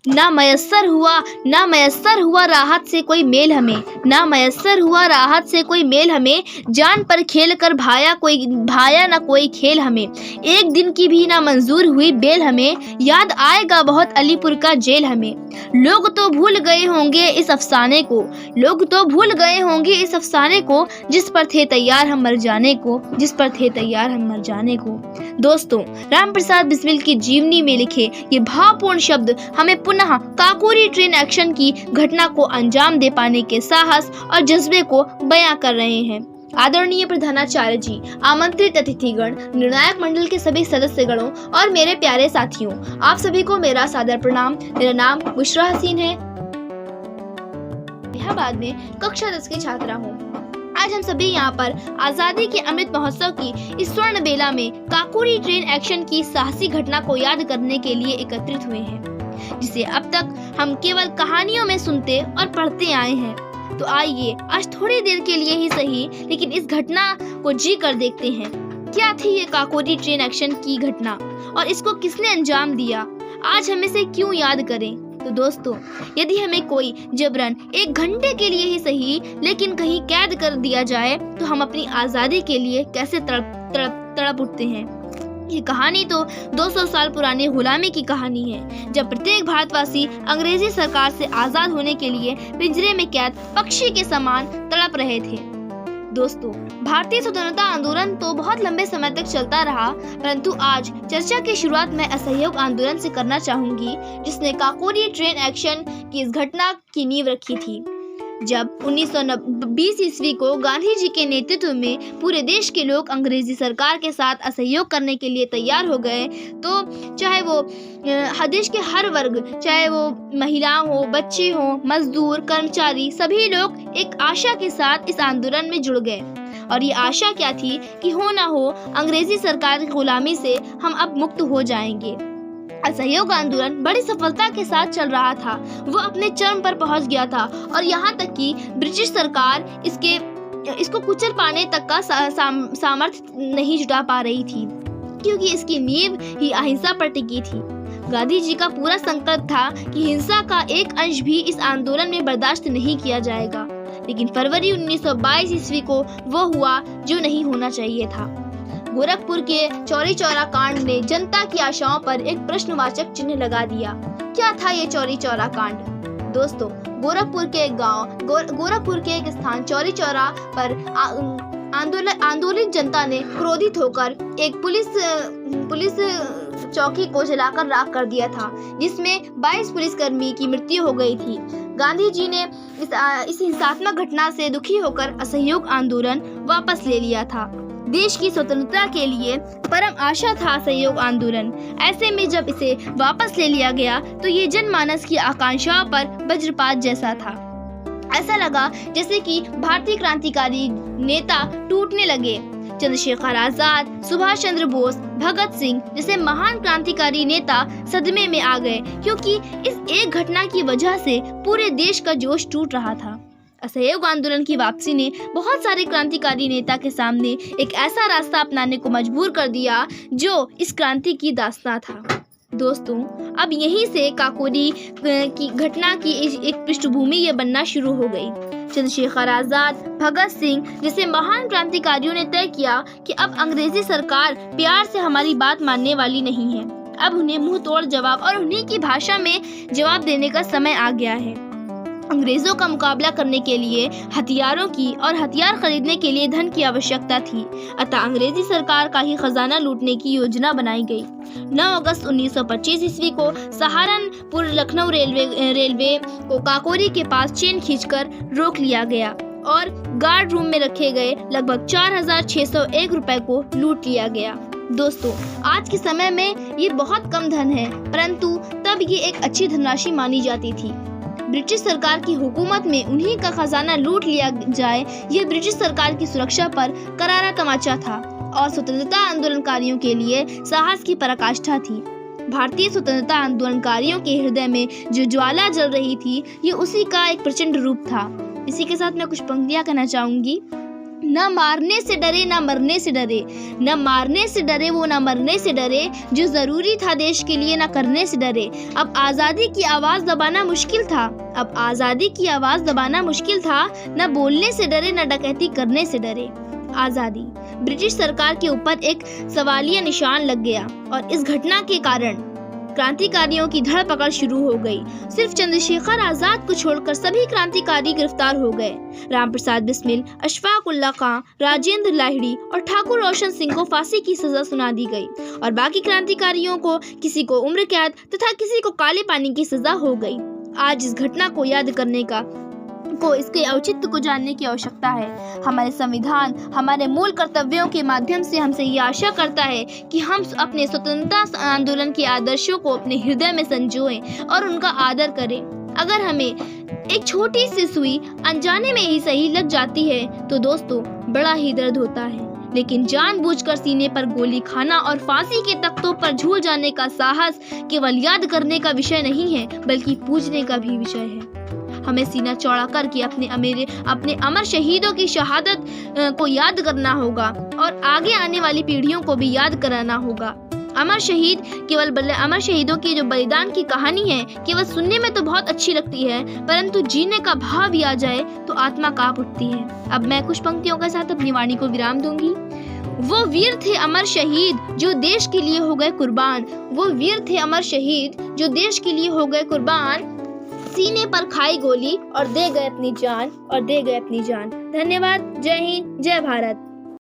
ना मयस्सर हुआ राहत से कोई मेल हमें, ना मयस्सर हुआ राहत से कोई मेल हमें, जान पर खेल कर भाया ना कोई खेल हमें, एक दिन की भी ना मंजूर हुई बेल हमें, याद आएगा बहुत अलीपुर का जेल हमें। लोग तो भूल गए होंगे इस अफसाने को, लोग तो भूल गए होंगे इस अफसाने को, जिस पर थे तैयार हम मर जाने को, जिस पर थे तैयार हम मर जाने को। दोस्तों, राम प्रसाद बिस्मिल की जीवनी में लिखे ये भावपूर्ण शब्द हमें पुनः काकोरी ट्रेन एक्शन की घटना को अंजाम दे पाने के साहस और जज्बे को बयां कर रहे हैं। आदरणीय प्रधानाचार्य जी, आमंत्रित अतिथिगण, निर्णायक मंडल के सभी सदस्यगणों और मेरे प्यारे साथियों, आप सभी को मेरा सादर प्रणाम। मेरा नाम बुशरा हसीन है, इलाहाबाद में कक्षा 10 की छात्रा हूँ। आज हम सभी यहाँ पर आजादी के अमृत महोत्सव की इस स्वर्ण बेला में काकोरी ट्रेन एक्शन की साहसी घटना को याद करने के लिए एकत्रित हुए हैं, जिसे अब तक हम केवल कहानियों में सुनते और पढ़ते आए हैं। तो आइए आज थोड़ी देर के लिए ही सही, लेकिन इस घटना को जी कर देखते हैं। क्या थी ये काकोरी ट्रेन एक्शन की घटना और इसको किसने अंजाम दिया? आज हम इसे क्यों याद करें? तो दोस्तों, यदि हमें कोई जबरन 1 घंटे के लिए ही सही लेकिन कहीं कैद कर दिया जाए तो हम अपनी आजादी के लिए कैसे तड़प उठते हैं। ये कहानी तो 200 साल पुरानी गुलामी की कहानी है, जब प्रत्येक भारतवासी अंग्रेजी सरकार से आजाद होने के लिए पिंजरे में कैद पक्षी के समान तड़प रहे थे। दोस्तों, भारतीय स्वतंत्रता आंदोलन तो बहुत लंबे समय तक चलता रहा, परंतु आज चर्चा की शुरुआत मैं असहयोग आंदोलन से करना चाहूंगी, जिसने काकोरी ट्रेन एक्शन की इस घटना की नींव रखी थी। जब 1920 ईस्वी को गांधी जी के नेतृत्व में पूरे देश के लोग अंग्रेजी सरकार के साथ असहयोग करने के लिए तैयार हो गए, तो चाहे वो देश के हर वर्ग, चाहे वो महिला हो, बच्चे हो, मजदूर, कर्मचारी, सभी लोग एक आशा के साथ इस आंदोलन में जुड़ गए। और ये आशा क्या थी कि हो ना हो अंग्रेजी सरकार की गुलामी से हम अब मुक्त हो जाएंगे। असहयोग आंदोलन बड़ी सफलता के साथ चल रहा था, वो अपने चरम पर पहुंच गया था और यहाँ तक कि ब्रिटिश सरकार इसको कुचल पाने तक का सामर्थ्य नहीं जुटा पा रही थी, क्योंकि इसकी नींव ही अहिंसा पर टिकी थी। गांधी जी का पूरा संकल्प था कि हिंसा का एक अंश भी इस आंदोलन में बर्दाश्त नहीं किया जाएगा, लेकिन फरवरी 1922 ईस्वी को वो हुआ जो नहीं होना चाहिए था। गोरखपुर के चौरी चौरा कांड ने जनता की आशाओं पर एक प्रश्नवाचक चिन्ह लगा दिया। क्या था ये चौरी चौरा कांड? दोस्तों, गोरखपुर के एक स्थान चौरी चौरा पर आंदोलित जनता ने क्रोधित होकर एक पुलिस चौकी को जलाकर राख कर दिया था, जिसमें 22 पुलिसकर्मी की मृत्यु हो गई थी। गांधी जी ने इस हिंसात्मक घटना से दुखी होकर असहयोग आंदोलन वापस ले लिया था। देश की स्वतंत्रता के लिए परम आशा था असहयोग आंदोलन। ऐसे में जब इसे वापस ले लिया गया तो ये जनमानस की आकांक्षाओं पर वज्रपात जैसा था। ऐसा लगा जैसे कि भारतीय क्रांतिकारी नेता टूटने लगे। चंद्रशेखर आजाद, सुभाष चंद्र बोस, भगत सिंह जैसे महान क्रांतिकारी नेता सदमे में आ गए, क्योंकि इस एक घटना की वजह से पूरे देश का जोश टूट रहा था। असहयोग आंदोलन की वापसी ने बहुत सारे क्रांतिकारी नेता के सामने एक ऐसा रास्ता अपनाने को मजबूर कर दिया जो इस क्रांति की दास्तां था। दोस्तों, अब यहीं से काकोरी की घटना की एक पृष्ठभूमि ये बनना शुरू हो गई। चंद्रशेखर आजाद, भगत सिंह जैसे महान क्रांतिकारियों ने तय किया कि अब अंग्रेजी सरकार प्यार से हमारी बात मानने वाली नहीं है। अब उन्हें मुंह तोड़ जवाब और उन्हीं की भाषा में जवाब देने का समय आ गया है। अंग्रेजों का मुकाबला करने के लिए हथियारों की और हथियार खरीदने के लिए धन की आवश्यकता थी, अतः अंग्रेजी सरकार का ही खजाना लूटने की योजना बनाई गई। 9 अगस्त 1925 ईस्वी को सहारनपुर लखनऊ रेलवे को काकोरी के पास चेन खींचकर रोक लिया गया और गार्ड रूम में रखे गए लगभग 4601 रुपए को लूट लिया गया। दोस्तों, आज के समय में ये बहुत कम धन है, परंतु तब ये एक अच्छी धनराशि मानी जाती थी। ब्रिटिश सरकार की हुकूमत में उन्हीं का खजाना लूट लिया जाए, ये ब्रिटिश सरकार की सुरक्षा पर करारा तमाचा था और स्वतंत्रता आंदोलनकारियों के लिए साहस की पराकाष्ठा थी। भारतीय स्वतंत्रता आंदोलनकारियों के हृदय में जो ज्वाला जल रही थी, ये उसी का एक प्रचंड रूप था। इसी के साथ मैं कुछ पंक्तियां कहना चाहूंगी। न मारने से डरे, न मरने से डरे, न मारने से डरे वो, न मरने से डरे, जो जरूरी था देश के लिए न करने से डरे। अब आज़ादी की आवाज़ दबाना मुश्किल था, अब आज़ादी की आवाज़ दबाना मुश्किल था, न बोलने से डरे, न डकैती करने से डरे। आज़ादी, ब्रिटिश सरकार के ऊपर एक सवालिया निशान लग गया और इस घटना के कारण क्रांतिकारियों की धरपकड़ शुरू हो गई। सिर्फ चंद्रशेखर आजाद को छोड़कर सभी क्रांतिकारी गिरफ्तार हो गए। रामप्रसाद बिस्मिल, अशफाक उल्लाह खां, राजेंद्र लाहिड़ी और ठाकुर रोशन सिंह को फांसी की सजा सुना दी गई और बाकी क्रांतिकारियों को किसी को उम्र कैद तथा किसी को काले पानी की सजा हो गई। आज इस घटना को याद करने को इसके औचित्य को जानने की आवश्यकता है। हमारे संविधान हमारे मूल कर्तव्यों के माध्यम से हमसे ये आशा करता है कि हम अपने स्वतंत्रता आंदोलन के आदर्शों को अपने हृदय में संजोएं और उनका आदर करें। अगर हमें एक छोटी सी सुई अनजाने में ही सही लग जाती है तो दोस्तों बड़ा ही दर्द होता है, लेकिन जानबूझकर सीने पर गोली खाना और फांसी के तख्तों पर झूल जाने का साहस केवल याद करने का विषय नहीं है बल्कि पूजने का भी विषय है। हमें सीना चौड़ा करके अपने अमर शहीदों की शहादत को याद करना होगा और आगे आने वाली पीढ़ियों को भी याद कराना होगा। अमर शहीदों की जो बलिदान की कहानी है केवल सुनने में तो बहुत अच्छी लगती है, परंतु जीने का भाव भी आ जाए तो आत्मा कांप उठती है। अब मैं कुछ पंक्तियों के साथ अपनी वाणी को विराम दूंगी। वो वीर थे अमर शहीद जो देश के लिए हो गए कुर्बान, वो वीर थे अमर शहीद जो देश के लिए हो गए कुर्बान, सीने पर खाई गोली और दे गए अपनी जान, और दे गए अपनी जान। धन्यवाद। जय हिंद, जय भारत।